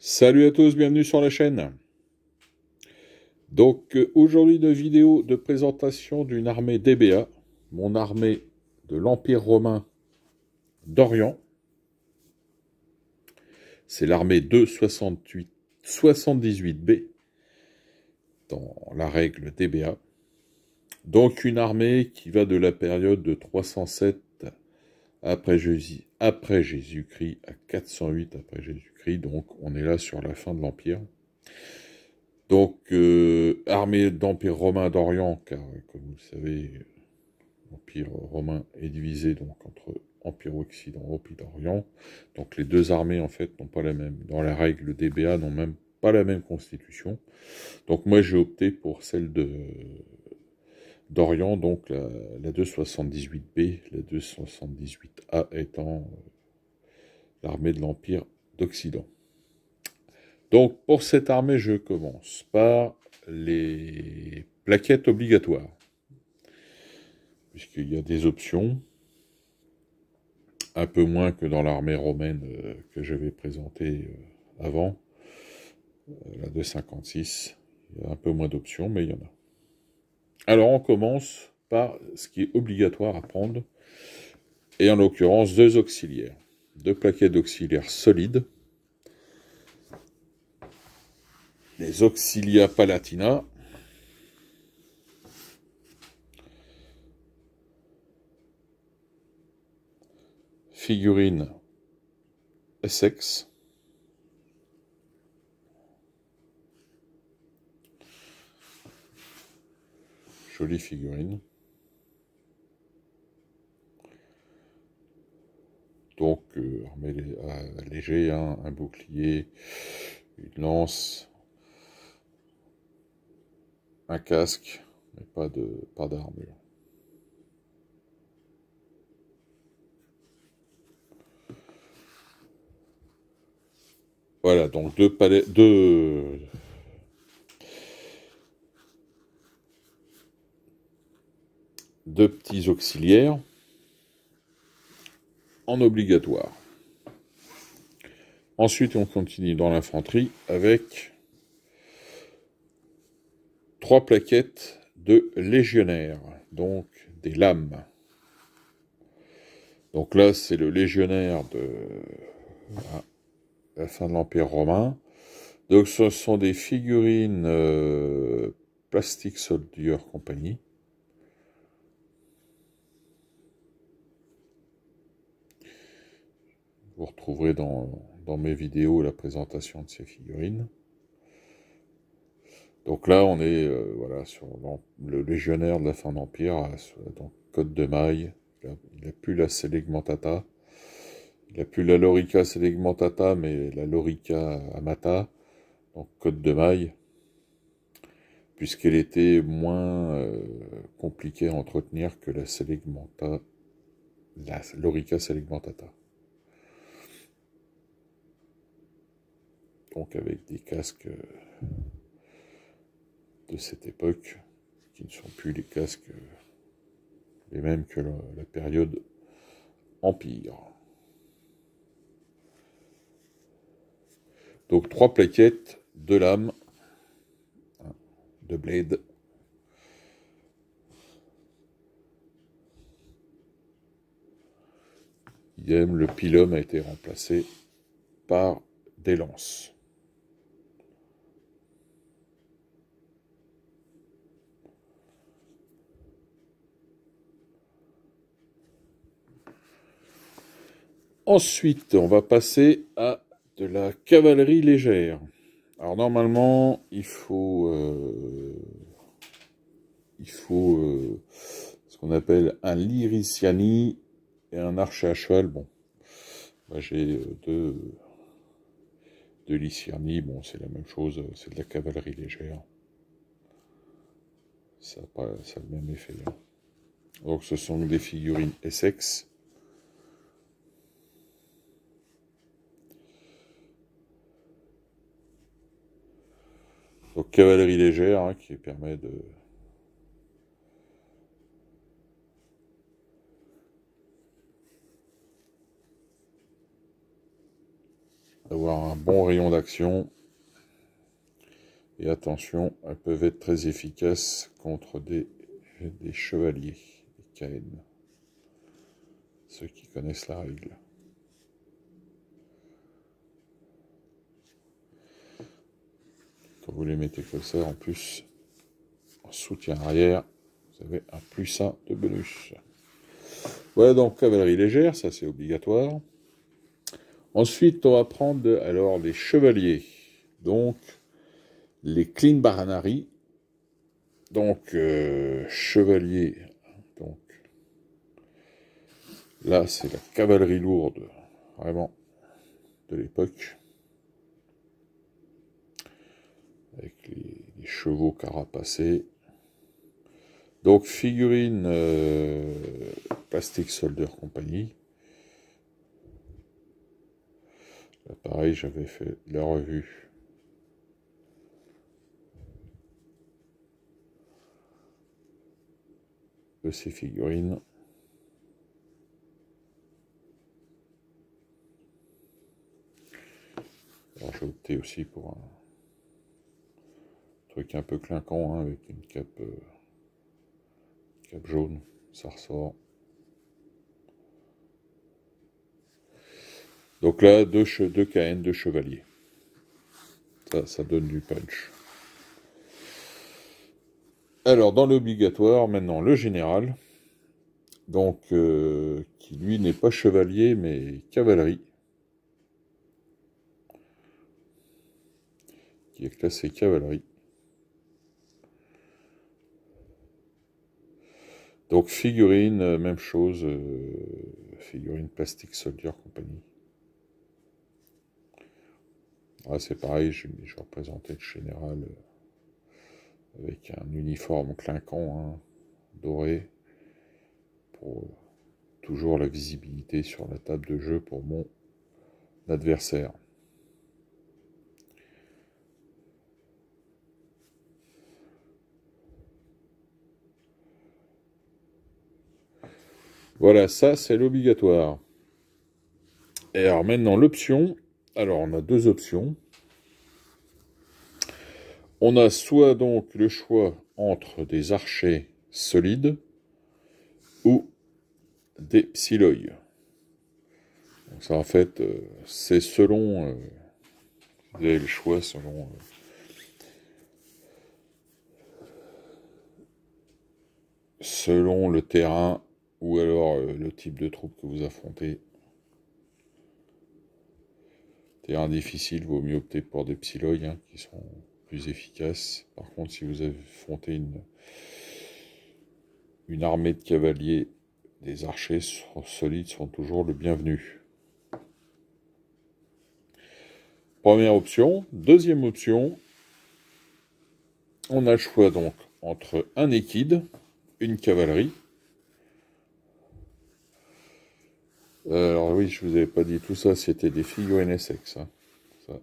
Salut à tous, bienvenue sur la chaîne. Donc aujourd'hui une vidéo de présentation d'une armée DBA, mon armée de l'Empire romain d'Orient. C'est l'armée 278B dans la règle DBA. Donc une armée qui va de la période de 307 après Jésus-Christ à 408 après Jésus-Christ. Donc on est là sur la fin de l'Empire. Donc, armée d'Empire romain d'Orient, car comme vous le savez, l'Empire romain est divisé donc entre Empire Occident et Empire d'Orient. Donc les deux armées en fait n'ont pas la même, dans la règle DBA, n'ont même pas la même constitution. Donc moi j'ai opté pour celle d'Orient, donc la 278B, la 278A étant l'armée de l'Empire d'Occident. Donc pour cette armée, je commence par les plaquettes obligatoires, puisqu'il y a des options, un peu moins que dans l'armée romaine que j'avais présentée avant, la 256, il y a un peu moins d'options, mais il y en a. Alors on commence par ce qui est obligatoire à prendre, et en l'occurrence deux auxiliaires, deux plaquettes d'auxiliaires solides, les Auxilia Palatina, figurine Essex, jolie figurine. Donc, armée léger, hein, un bouclier, une lance, un casque, mais pas d'armure. Voilà, donc deux petits auxiliaires en obligatoire. Ensuite, on continue dans l'infanterie avec trois plaquettes de légionnaires, donc des lames. Donc là, c'est le légionnaire de la fin de l'Empire romain. Donc ce sont des figurines Plastic Soldier Company. Vous retrouverez dans mes vidéos la présentation de ces figurines. Donc là, on est voilà, sur le légionnaire de la fin d'Empire, donc Côte de Maille. Il n'a plus la Selegmentata. Il n'a plus la Lorica Selegmentata, mais la Lorica Amata, donc Côte de Maille, puisqu'elle était moins compliquée à entretenir que la Lorica Selegmentata. Donc avec des casques de cette époque, qui ne sont plus les casques les mêmes que la période Empire. Donc trois plaquettes, deux lames, deux blades. Idem, le pilum a été remplacé par des lances. Ensuite, on va passer à de la cavalerie légère. Alors normalement, il faut ce qu'on appelle un lyriciani et un archer à cheval. Bon, moi j'ai deux lyciani, bon c'est la même chose, c'est de la cavalerie légère. Ça a le même effet. Hein. Donc ce sont des figurines Essex. Donc cavalerie légère hein, qui permet d'avoir un bon rayon d'action. Et attention, elles peuvent être très efficaces contre des chevaliers, des KN. Ceux qui connaissent la règle. Quand vous les mettez comme ça, en plus, en soutien arrière, vous avez un +1 de bonus. Voilà donc cavalerie légère, ça c'est obligatoire. Ensuite, on va prendre alors les chevaliers. Donc, les Clean Baranari. Donc, chevalier. Donc, là, c'est la cavalerie lourde, vraiment, de l'époque. Avec les chevaux carapacés. Donc, figurine Plastic Soldier Company. Là, pareil, j'avais fait la revue. De ces figurines. Alors j'ai opté aussi pour un truc un peu clinquant, hein, avec une cape jaune, ça ressort. Donc là, deux KN, deux chevaliers. Ça donne du punch. Alors, dans l'obligatoire, maintenant, le général. Donc, qui lui n'est pas chevalier, mais cavalerie. Qui est classé cavalerie. Donc, figurine, même chose. Figurine Plastic Soldier Company. Ah, c'est pareil, je représentais le général avec un uniforme clinquant, hein, doré, pour toujours la visibilité sur la table de jeu pour mon adversaire. Voilà, ça c'est l'obligatoire. Et alors maintenant l'option, alors on a deux options. On a soit donc le choix entre des archers solides ou des psyloïs. Donc ça en fait, c'est selon, vous avez le choix selon le terrain ou alors le type de troupe que vous affrontez. Terrain difficile, vaut mieux opter pour des psyloïs, hein, qui sont plus efficaces. Par contre, si vous affrontez une armée de cavaliers, des archers solides sont toujours le bienvenu. Première option. Deuxième option, on a le choix donc entre un équide, une cavalerie. Alors oui, je vous avais pas dit tout ça, c'était des figurines Essex. Hein. Ça,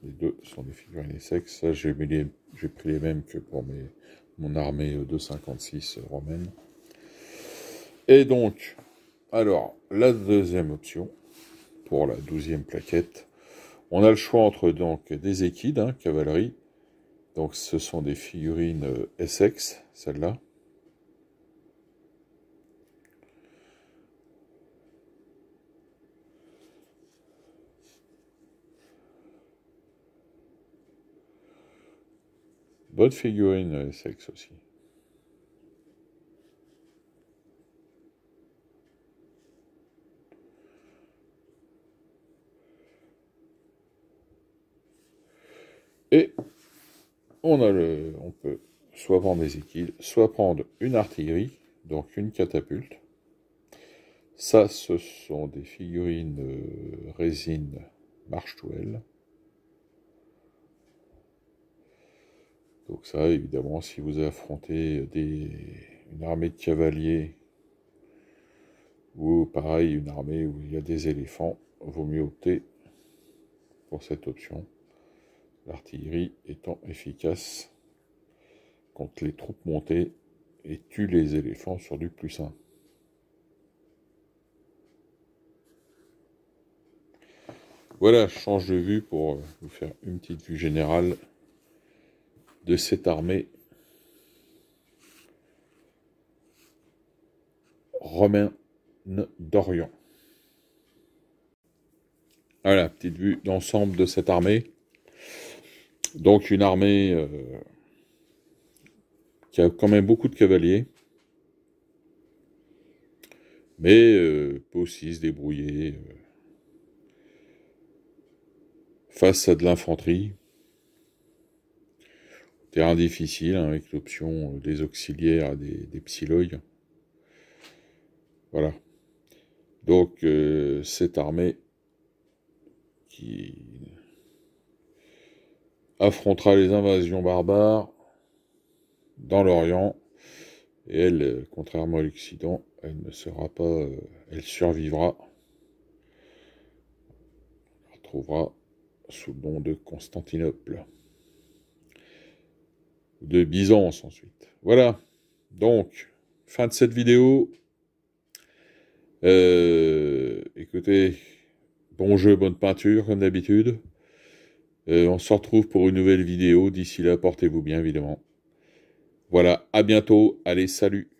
les deux sont des figurines Essex. Ça, j'ai pris les mêmes que pour mon armée 256 romaine. Et donc, alors, la deuxième option, pour la 12e plaquette, on a le choix entre donc des équides, hein, cavalerie. Donc ce sont des figurines Essex, celles-là. Bonne figurine Essex aussi. Et on peut soit prendre des équides, soit prendre une artillerie, donc une catapulte. Ça, ce sont des figurines résine Marche-Touelle. Donc ça, évidemment, si vous affrontez une armée de cavaliers ou pareil, une armée où il y a des éléphants, vaut mieux opter pour cette option. L'artillerie étant efficace contre les troupes montées et tue les éléphants sur du +1. Voilà, je change de vue pour vous faire une petite vue générale de cette armée romaine d'Orient. Voilà, petite vue d'ensemble de cette armée. Donc une armée qui a quand même beaucoup de cavaliers, mais peut aussi se débrouiller face à de l'infanterie. Terrain difficile, hein, avec l'option des auxiliaires, des psyloïs. Voilà. Donc cette armée qui affrontera les invasions barbares dans l'Orient, et elle, contrairement à l'Occident, elle ne sera pas, elle survivra, elle retrouvera sous le nom de Constantinople, de Byzance ensuite. Voilà, donc, fin de cette vidéo. Écoutez, bon jeu, bonne peinture, comme d'habitude. On se retrouve pour une nouvelle vidéo. D'ici là, portez-vous bien, évidemment. Voilà, à bientôt. Allez, salut!